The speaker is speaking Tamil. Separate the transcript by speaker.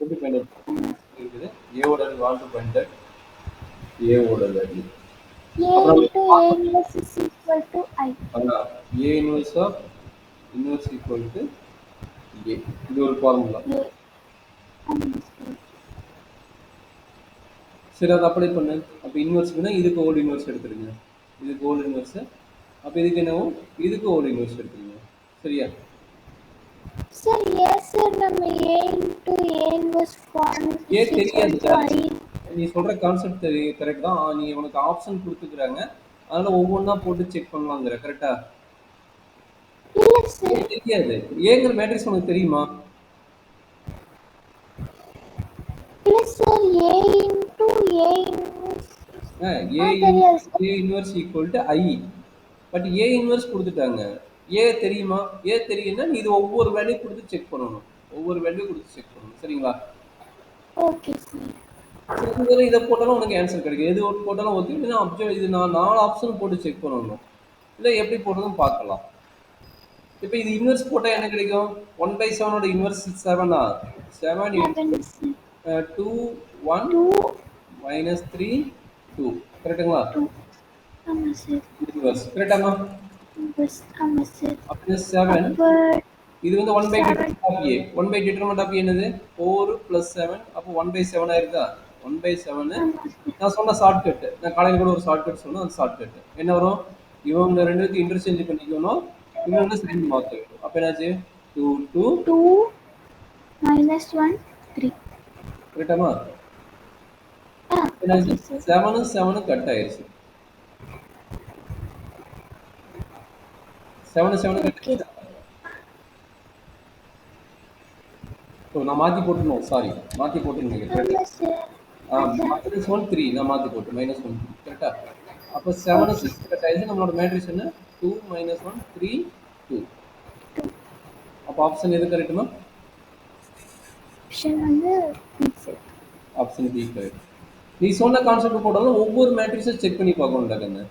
Speaker 1: எப்படி ஃபைண்ட் அவுட் இருக்குது? ஏவோட வாண்ட் டு ஃபைண்ட் தட் ஏவோட value.
Speaker 2: A into A inverse is equal to I.
Speaker 1: அதான் A inverse of inverse equal to A. இது ஒரு ஃபார்முலா.
Speaker 2: A. Understood.
Speaker 1: சரி, அதை அப்ளை பண்ணு. அப்போ இன்வெர்ஸ்க்குன்னா இதுக்கு ஓல்டு இன்வெர்ஸ் எடுத்துருங்க, இதுக்கு ஓல்டு இன்வெர்ஸ். அப்போ இதுக்கு என்னவோ இதுக்கு ஓல்டு இன்வெர்ஸ் எடுத்துருங்க. சரியா?
Speaker 2: Sir, yes sir, நம்ம A into A inverse form
Speaker 1: A
Speaker 2: is equal
Speaker 1: தெரியாது.
Speaker 2: to I.
Speaker 1: நீ சொல்கிற கான்செப்ட் கரெக்ட் தான். நீ உனக்கு ஆப்ஷன் கொடுத்துக்கிறாங்க, அதனால் ஒவ்வொன்றா போட்டு செக் பண்ணலாங்கிற. கரெக்டா?
Speaker 2: இல்ல சார்.
Speaker 1: தெரியாது. ஏங்கிற மேட்ரிக்ஸ் உனக்கு தெரியுமா?
Speaker 2: இல்ல sir, A into A inverse.
Speaker 1: A inverse equal to I. But A inverse கொடுத்துட்டாங்க. ஏ தெரியுமா? ஏ தெரியும்னா நீ இது ஒவ்வொரு வேல்யூ கொடுத்து செக் பண்ணணும். ஒவ்வொரு வேல்யூ கொடுத்து செக் பண்ணணும். சரிங்களா?
Speaker 2: Okay sir.
Speaker 1: சரி, இதை போட்டாலும் உனக்கு ஆன்சர் கிடைக்கும். எது ஒன்று போட்டாலும் ஓகே. இல்லைன்னா அப்சர்வ் இது நான் 4 ஆப்ஷன் போட்டு செக் பண்ணணும். இல்லை எப்படி போடுறதும் பார்க்கலாம். இப்போ இது இன்வெர்ஸ் போட்டால் என்ன கிடைக்கும்? 1/7 இன்வெர்ஸ் 7 7
Speaker 2: 11
Speaker 1: 2 1
Speaker 2: 2
Speaker 1: -3 2. கரெக்டுங்களா?
Speaker 2: 2. ஆமா சார்.
Speaker 1: இன்வெர்ஸ் கரெக்டாமா?
Speaker 2: இன்வெர்ஸ் ஆமா சார்.
Speaker 1: அப்போ 7 இது வந்து 1/determinant of A. 1/determinant of A என்னது? 4 + 7. அப்போ 1/7 ஆயிருக்கா? 1/7. நான் சொன்ன ஷார்ட்கட், நான் காலையில் கூட ஒரு ஷார்ட்கட் சொன்னேன். அந்த ஷார்ட்கட் என்ன வரும்? இவங்க ரெண்டுக்கு இன்டர்சேஞ்ச் பண்ணிக்கணும், இன்னொன்று சைன் மாற்ற வேண்டும். அப்போ என்னாச்சு? 2 2
Speaker 2: 2 -1 3.
Speaker 1: கரெக்டாமா? என்னாச்சு? 7 7 கட் ஆயிருச்சு. 7 7 கட் ஆயிருச்சு. நான் மாற்றி போட்டுருந்தோம். சாரி, மாற்றி போட்டுருந்தீங்க. -1 3 நான் மாற்றி போட்டு -1 3. கரெக்டா? அப்போ 7 6 கட் ஆயிடுச்சு. நம்மளோட மேட்ரிக்ஸ் என்ன? 2 -1 3 2. அப்போ ஆப்ஷன் எது கரெக்டுமா? Option B correct. நீ சொன்ன கான்செப்ட் போட்டாலும் ஒவ்வொரு மேட்ரிக்ஸும் செக் பண்ணி பார்க்கணும்டா கண்ணு.